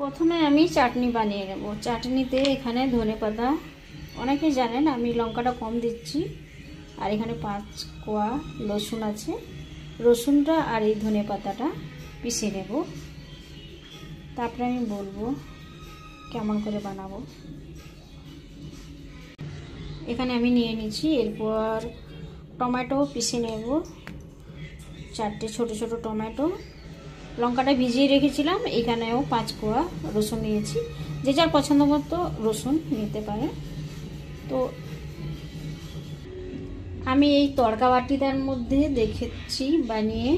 প্রথমে আমি চাটনি বানিয়ে নেব। চাটনিতে এখানে ধনেপাতা, অনেকেই জানেন আমি লঙ্কাটা কম দিচ্ছি, আর এখানে 5 কোয়া রসুন আছে। রসুনটা আর এই ধনেপাতাটা পিষে নেব, তারপরে আমি বলবো কেমন করে বানাবো। এখানে আমি নিয়ে নিচ্ছি। এরপর টমেটো পিষে নেব, 4টে ছোট ছোট টমেটো। লঙ্কাটা ভিজিয়ে রেখেছিলাম, এখানেও 5 কোয়া রসুন নিয়েছি। যে যার পছন্দ মতো রসুন নিতে পারে। তো আমি এই তড়কা বাটিটার মধ্যে দেখেছি বানিয়ে,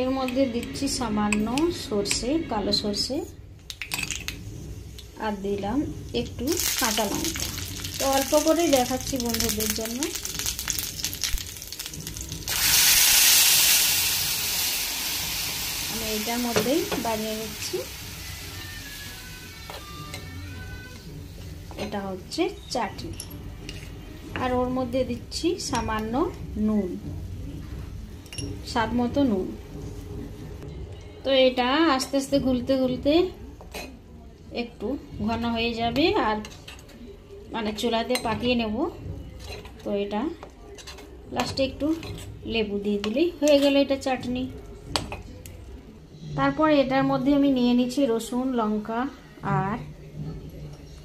এর মধ্যে দিচ্ছি সামান্য সর্ষে, কালো সর্ষে, আর দিলাম একটু কাঁচা লঙ্কা। তো অল্প করে দেখাচ্ছি বন্ধুদের জন্য। আমি এইটার মধ্যেই বানিয়ে নিচ্ছি। এটা হচ্ছে চাটনি, আর ওর মধ্যে দিচ্ছি সামান্য নুন, স্বাদ মতো নুন। তো এটা আস্তে আস্তে গুলতে গুলতে একটু ঘন হয়ে যাবে, আর মানে চুলাতে পাকিয়ে নেব। তো এটা লাস্টে একটু লেবু দিয়ে দিলেই হয়ে গেল এটা চাটনি। তারপর এটার মধ্যে আমি নিয়ে নিচ্ছি রসুন, লঙ্কা আর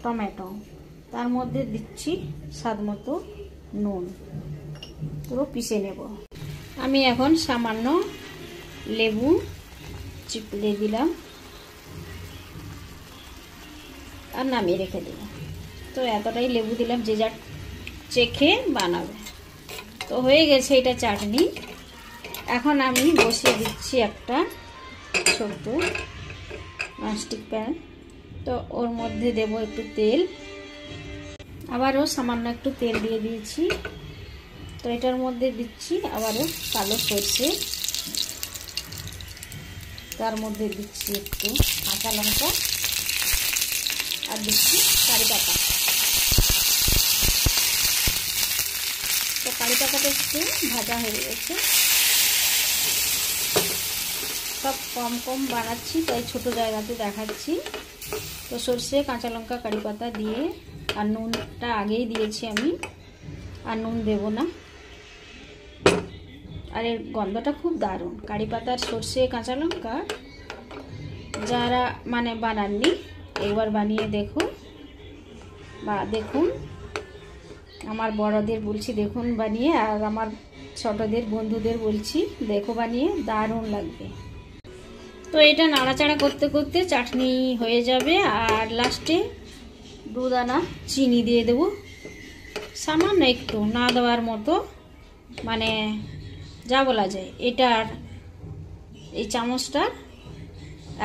টমেটো। তার মধ্যে দিচ্ছি স্বাদ মতো নুন, পুরো পিষে নেব। আমি এখন সামান্য লেবু চিপড়ে দিলাম আর নামিয়ে রেখে দিলাম। তো এতটাই লেবু দিলাম, যে যা চেখে বানাবে। তো হয়ে গেছে এটা চাটনি। এখন আমি বসিয়ে দিচ্ছি একটা ছোট্ট ননস্টিক প্যান। তো ওর মধ্যে দেব একটু তেল, আবারও সামান্য একটু তেল দিয়ে দিয়েছি। তো এটার মধ্যে দিচ্ছি আবারও কালো সর্ষে, তার মধ্যে দিচ্ছি একটু কাঁচা লঙ্কা, আর দিচ্ছি কারি পাতা। তো কারি পাতাটা একটু ভাজা হয়ে গেছে। সব কম কম বানাচ্ছি, তাই ছোট জায়গাতে দেখাচ্ছি। তো সর্ষে, কাঁচা লঙ্কা, কারি পাতা দিয়ে, আর নুনটা আগেই দিয়েছি আমি, আর নুন দেব না। আর এর গন্ধটা খুব দারুণ। কারি পাতার, সর্ষে, কাঁচা লঙ্কা যারা মানে বানাননি, একবার বানিয়ে দেখুন, বা দেখুন। আমার বড়দের বলছি দেখুন বানিয়ে, আর আমার ছোটদের বন্ধুদের বলছি দেখো বানিয়ে, দারুণ লাগবে। তো এটা নাড়াচাড়া করতে করতে চাটনি হয়ে যাবে। আর লাস্টে 2 দানা চিনি দিয়ে দেব, সামান্য একটু, না দেওয়ার মতো, মানে যা বলা যায়। এটার এই চামচটা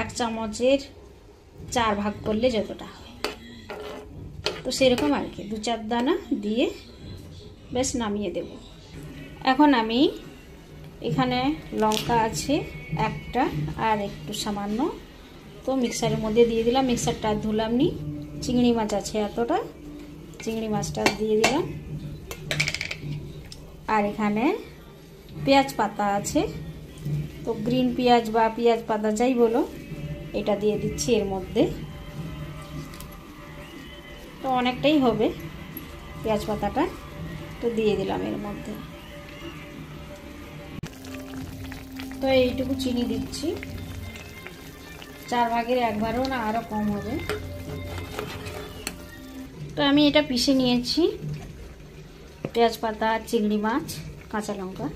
1 চামচের 4 ভাগ করলে যতটা হয়, তো সেরকম আর কি, 2-4 দানা দিয়ে বেশ নামিয়ে দেব। এখন আমি এখানে লঙ্কা আছে একটা, আর একটু সামান্য, তো মিক্সারের মধ্যে দিয়ে দিলাম। মিক্সারটা ধুলাম নি। চিংড়ি মাছ আছে এতটা, চিংড়ি মাছটা দিয়ে দিলাম। আর এখানে পেঁয়াজ পাতা আছে, তো গ্রিন পেঁয়াজ বা পেঁয়াজ পাতা যাই বলো, এটা দিয়ে দিচ্ছি এর মধ্যে। তো অনেকটাই হবে পেঁয়াজ পাতাটা, তো দিয়ে দিলাম এর মধ্যে। তো এইটুকু চিনি দিচ্ছি, 4 ভাগের 1 ভাগও না, আরও কম হবে। তো আমি এটা পিষে নিয়েছি, পেঁয়াজ পাতা, চিংড়ি মাছ, কাঁচা লঙ্কা।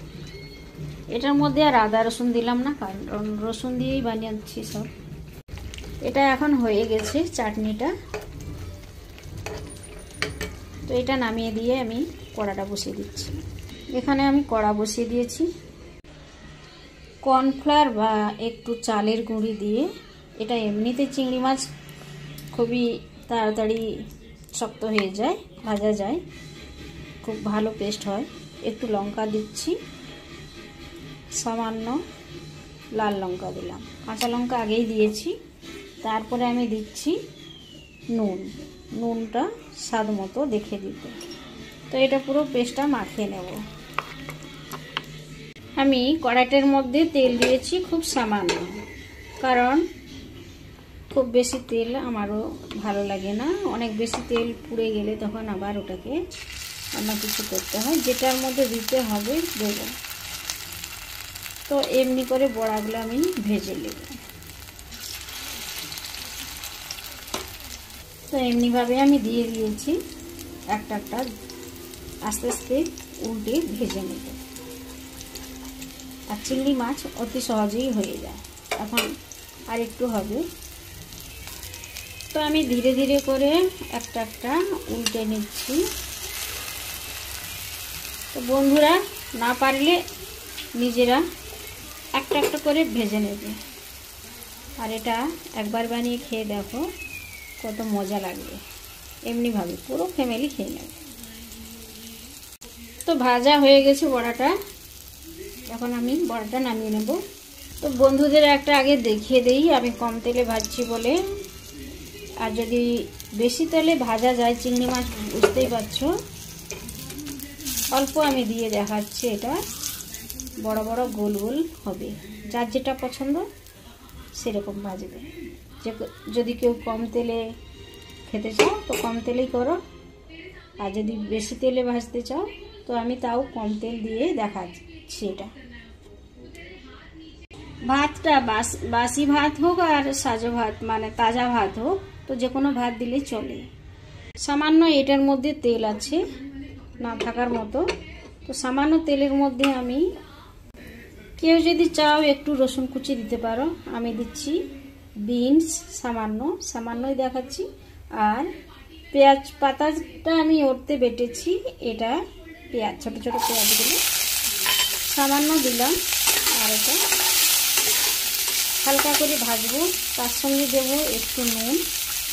এটার মধ্যে আর আদা রসুন দিলাম না, কারণ রসুন দিয়েই বানিয়েছি সব। এটা এখন হয়ে গেছে চাটনিটা। তো এটা নামিয়ে দিয়ে আমি কড়াটা বসিয়ে দিচ্ছি। এখানে আমি কড়া বসিয়ে দিয়েছি। কর্নফ্লাওয়ার বা একটু চালের গুঁড়ি দিয়ে, এটা এমনিতে চিংড়ি মাছ খুবই তাড়াতাড়ি শক্ত হয়ে যায়, ভাজা যায়, খুব ভালো পেস্ট হয়। একটু লঙ্কা দিচ্ছি, সামান্য লাল লঙ্কা দিলাম, কাঁচা লঙ্কা আগেই দিয়েছি। তারপরে আমি দিচ্ছি নুন, নুনটা স্বাদ মতো দেখে দিতে। তো এটা পুরো পেস্টটা মাখিয়ে নেব। আমি কড়াইটার মধ্যে তেল দিয়েছি খুব সামান্য, কারণ খুব বেশি তেল আমারও ভালো লাগে না, অনেক বেশি তেল পুড়ে গেলে তখন আবার ওটাকে অন্য কিছু করতে হয়, যেটার মধ্যে দিতে হবে দেব। তো এমনি করে বড়াগুলো আমি ভেজে নেব। তো এমনিভাবে আমি দিয়ে দিয়েছি, একটা একটা আস্তে আস্তে উল্টে ভেজে নেব। আর চিংড়ি মাছ অতি সহজেই হয়ে যায়। এখন আর একটু হবে, তো আমি ধীরে ধীরে করে একটা একটা উল্টে নিচ্ছি। তো বন্ধুরা, না পারলে নিজেরা একটা একটা করে ভেজে নেবে। আর এটা একবার বানিয়ে খেয়ে দেখো কত মজা লাগবে। এমনিভাবে পুরো ফ্যামিলি খেয়ে নেবে। তো ভাজা হয়ে গেছে বড়াটা, এখন আমি বড়াটা নামিয়ে নেব। তো বন্ধুদের একটা আগে দেখিয়ে দেই, আমি কম তেলে ভাজছি বলে। আর যদি বেশি তেলে ভাজা যায় চিংড়ি মাছ, বুঝতেই পারছো, অল্প আমি দিয়ে দেখাচ্ছি। এটা বড় বড় গোল গোল হবে, যার যেটা পছন্দ সেরকম ভাজবে। যদি কেউ কম তেলে খেতে চাও তো কম তেলেই করো, আর যদি বেশি তেলে ভাজতে চাও তো আমি তাও কম তেল দিয়ে দেখাচ্ছি। এটা ভাতটা বাসি ভাত হোক আর সাজো ভাত, মানে তাজা ভাত হোক, তো যে কোনো ভাত দিলে চলে। সামান্য এটার মধ্যে তেল আছে না থাকার মতো, তো সামান্য তেলের মধ্যে আমি, কেউ যদি চাও একটু রসুন কুচি দিতে পারো, আমি দিচ্ছি বিনস সামান্যই দেখাচ্ছি। আর পেঁয়াজ পাতাটা আমি ওরতে বেটেছি, এটা পেঁয়াজ ছোট ছোট পেঁয়াজগুলো সামান্য দিলাম। আর এটা হালকা করে ভাজবো, তার সঙ্গে দেবো একটু নুন,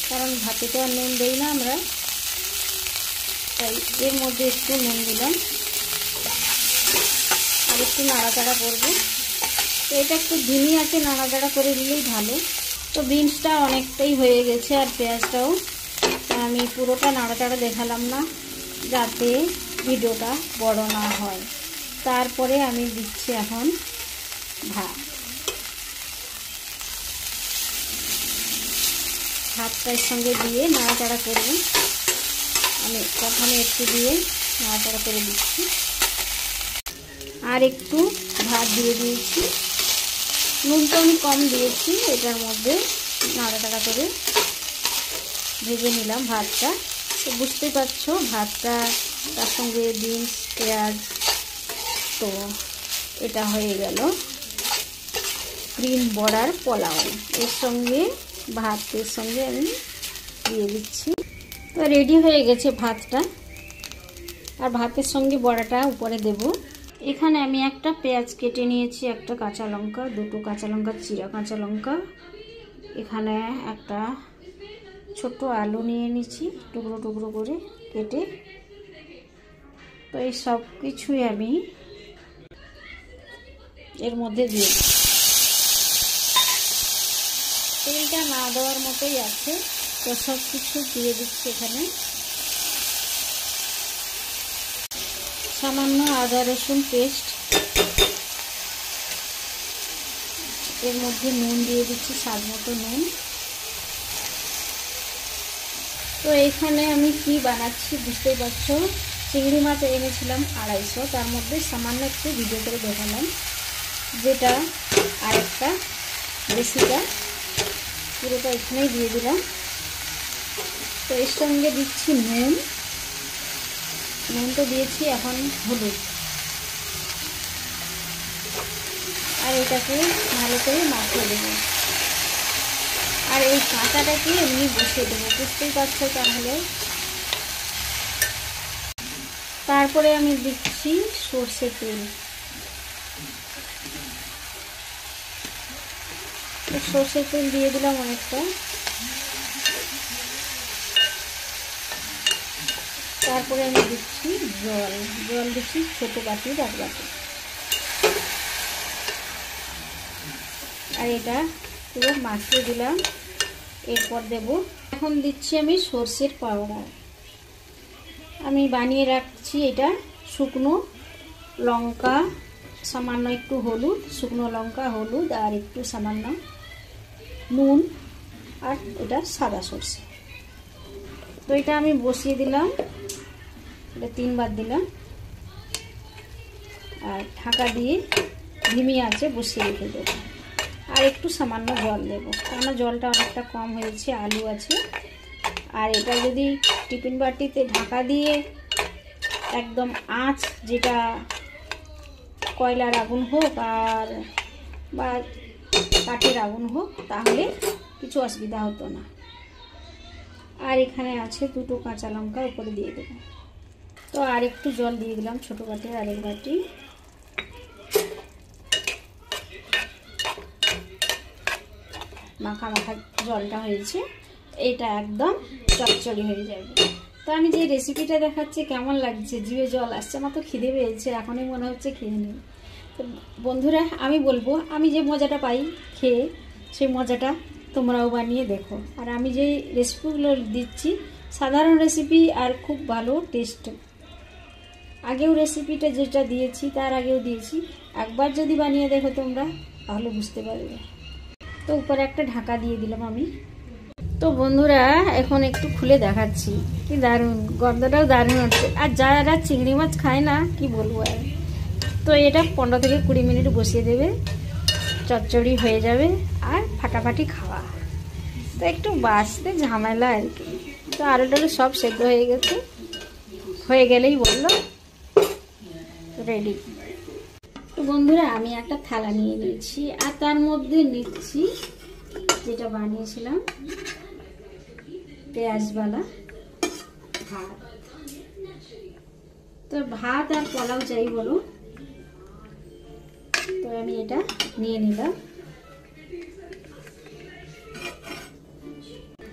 কারণ ভাতে তো আর নুন দেই না আমরা, তাই এর মধ্যে একটু নুন দিলাম। আর একটু নাড়াচাড়া করবো। তো এটা একটু ধিমি আছে নাড়াচাড়া করে দিলেই ভালো। তো বিনসটা অনেকটাই হয়ে গেছে, আর পেঁয়াজটাও। আমি পুরোটা নাড়াচাড়া দেখালাম না, যাতে ভিডিওটা বড় না হয়। তারপরে আমি দিচ্ছি এখন ভাতটার সঙ্গে দিয়ে নাড়াচাড়া করব। আমি প্রথমে একটু দিয়ে নাড়াচাড়া করে দিচ্ছি, আর একটু ভাত দিয়ে দিয়েছি। নুনটা আমি কম দিয়েছি, এটার মধ্যে নাড়াচাড়া করে ভেজে নিলাম ভাতটা। তো বুঝতেই পারছো ভাতটা, তার সঙ্গে বিনস পেঁয়াজ, তো এটা হয়ে গেল গ্রিন বড়ার পোলাও। এর সঙ্গে ভাতের সঙ্গে আমি দিয়ে দিচ্ছি। তো রেডি হয়ে গেছে ভাতটা, আর ভাতের সঙ্গে বড়াটা উপরে দেব। এখানে আমি একটা পেঁয়াজ কেটে নিয়েছি, একটা কাঁচা লঙ্কা, দুটো কাঁচা লঙ্কা, চিরা কাঁচা লঙ্কা, এখানে একটা ছোট আলু নিয়ে নিচ্ছি টুকরো টুকরো করে কেটে। তো এই সব কিছুই আমি এর মধ্যে দিয়ে দিই। তেলটা না দেওয়ার মতোই আছে, তো সব কিছু দিয়ে দিচ্ছি এখানে। সামান্য আদা রসুন পেস্ট, এর মধ্যে নুন দিয়ে দিচ্ছি স্বাদ মতো নুন। তো এখানে আমি কি বানাচ্ছি বুঝতেই পারছো, চিংড়ি মাছ এনেছিলাম 250, তার মধ্যে সামান্য একটু ভিডিও করে দেখালাম, যেটা আরেকটা বেশিটা পুরোটা এখানেই দিয়ে দিলাম। তো এর সঙ্গে দিচ্ছি নুন তো দিয়েছি, এখন হলুদ, আর এটাকে ভালো করে মাখিয়ে দেবো। আর এই কাঁচাটাকে এমনি বসিয়ে দেবো, বুঝতেই পারছো তাহলে। তারপরে আমি দিচ্ছি সর্ষের তেল। সর্ষের তেল দিয়ে দিলাম অনেকটা। তারপরে আমি দিচ্ছি জল দিচ্ছি ছোট বাটি, এক বাটি। আর এটা পুরো মাখিয়ে দিলাম। এরপর দেব, এখন দিচ্ছি আমি সর্ষের পাউডার। আমি বানিয়ে রাখছি এটা, শুকনো লঙ্কা, সামান্য একটু হলুদ, শুকনো লঙ্কা হলুদ, আর একটু সামান্য নুন, আর এটা সাদা সর্ষে। তো এটা আমি বসিয়ে দিলাম, এটা 3 বার দিলাম আর ঢাকা দিয়ে ধিমি আঁচে বসিয়ে রেখে দেবো। আর একটু সামান্য জল দেবো, কারণ জলটা অনেকটা কম হয়েছে, আলু আছে। আর এটা যদি টিফিন বাটিতে ঢাকা দিয়ে একদম আঁচ, যেটা কয়লার আগুন হোক আর বা কাঠের আগুন হোক, তাহলে কিছু অসুবিধা হতো না। আর এখানে আছে 2টো কাঁচা লঙ্কা উপরে দিয়ে দেবো। তো আর একটু জল দিয়ে দিলাম, ছোটো বাটির আরেক বাটি। মাখা মাখা জলটা হয়েছে, এটা একদম চচ্চড়ি হয়ে যাবে। তো আমি যে রেসিপিটা দেখাচ্ছি কেমন লাগছে, জিভে জল আসছে, আমার তো খিদে পেয়েছে, এখনই মনে হচ্ছে খেয়ে নিই। তো বন্ধুরা, আমি বলবো আমি যে মজাটা পাই খেয়ে, সেই মজাটা তোমরাও বানিয়ে দেখো। আর আমি যে রেসিপিগুলো দিচ্ছি সাধারণ রেসিপি আর খুব ভালো টেস্ট। আগেও রেসিপিটা যেটা দিয়েছি তার আগেও দিয়েছি, একবার যদি বানিয়ে দেখো তোমরা তাহলে বুঝতে পারবে। তো উপরে একটা ঢাকা দিয়ে দিলাম আমি। তো বন্ধুরা, এখন একটু খুলে দেখাচ্ছি, কি দারুণ গন্ধটাও দারুণ হচ্ছে। আর যারা চিংড়ি মাছ খায় না, কি বলবো আর। তো এটা 15 থেকে 20 মিনিট বসিয়ে দেবে, চচ্চড়ি হয়ে যাবে আর ফাটাফাটি খাওয়া। তো একটু বাঁচতে ঝামেলা আর কি। তো আলু টালু সব সেদ্ধ হয়ে গেছে, হয়ে গেলেই বললো রেডি। তো বন্ধুরা, আমি একটা থালা নিয়ে নিয়েছি আর তার মধ্যে নিচ্ছি যেটা বানিয়েছিলাম পেঁয়াজওয়ালা ভাত। তো ভাত আর পোলাও যাই বলো, তো আমি এটা নিয়ে নিলাম।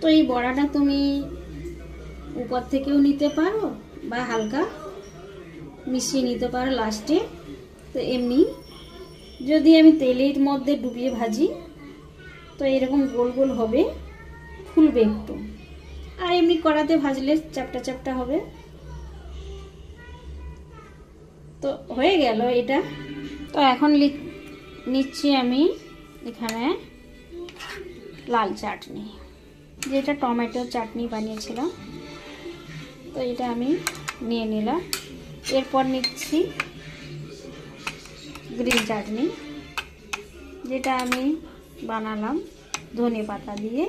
তো এই বড়াটা তুমি উপর থেকেও নিতে পারো বা হালকা মিশিয়ে নিতে পারো লাস্টে। তো এমনি যদি আমি তেলের মধ্যে ডুবিয়ে ভাজি, তো এরকম গোল গোল হবে, ফুলবে একটু। আর এমনি কড়াতে ভাজলে চ্যাপটা চ্যাপটা হবে। তো হয়ে গেল এটা। তো এখন নিচ্ছি আমি এখানে লাল চাটনি, যেটা টমেটো চাটনি বানিয়েছিলাম। তো এটা আমি নিয়ে নিলাম। এরপর নিচ্ছি গ্রিন চাটনি, যেটা আমি বানালাম ধনে পাতা দিয়ে।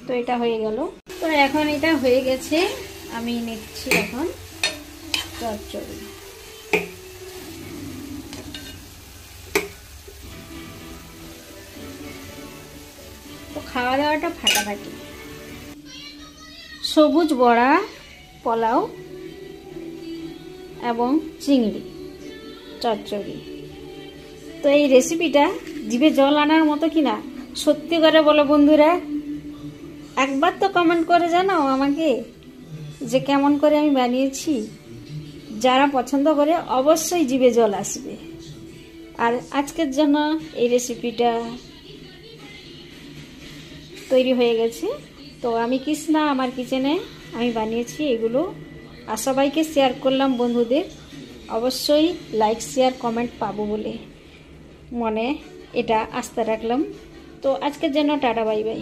তো এটা হয়ে গেল। তো এখন এটা হয়ে গেছে, আমি নিচ্ছি এখন চচ্চড়ি। তো খাওয়া দাওয়াটা ফাটাফাটি। সবুজ বড়া, পোলাও এবং চিংড়ি চচ্চড়ি। তো এই রেসিপিটা জিভে জল আনার মতো কিনা সত্যি করে বলো বন্ধুরা, একবার তো কমেন্ট করে জানাও আমাকে যে কেমন করে আমি বানিয়েছি। যারা পছন্দ করে অবশ্যই জিভে জল আসবে। আর আজকের জন্য এই রেসিপিটা তৈরি হয়ে গেছে। তো আমি কৃষ্ণা, আমার কিচেনে আমি বানিয়েছি এগুলো, আর সবাইকে শেয়ার করলাম বন্ধুদের। অবশ্যই লাইক শেয়ার কমেন্ট পাবো বলে মনে এটা আস্থা রাখলাম। তো আজকের জন্য টাটা, বাই বাই।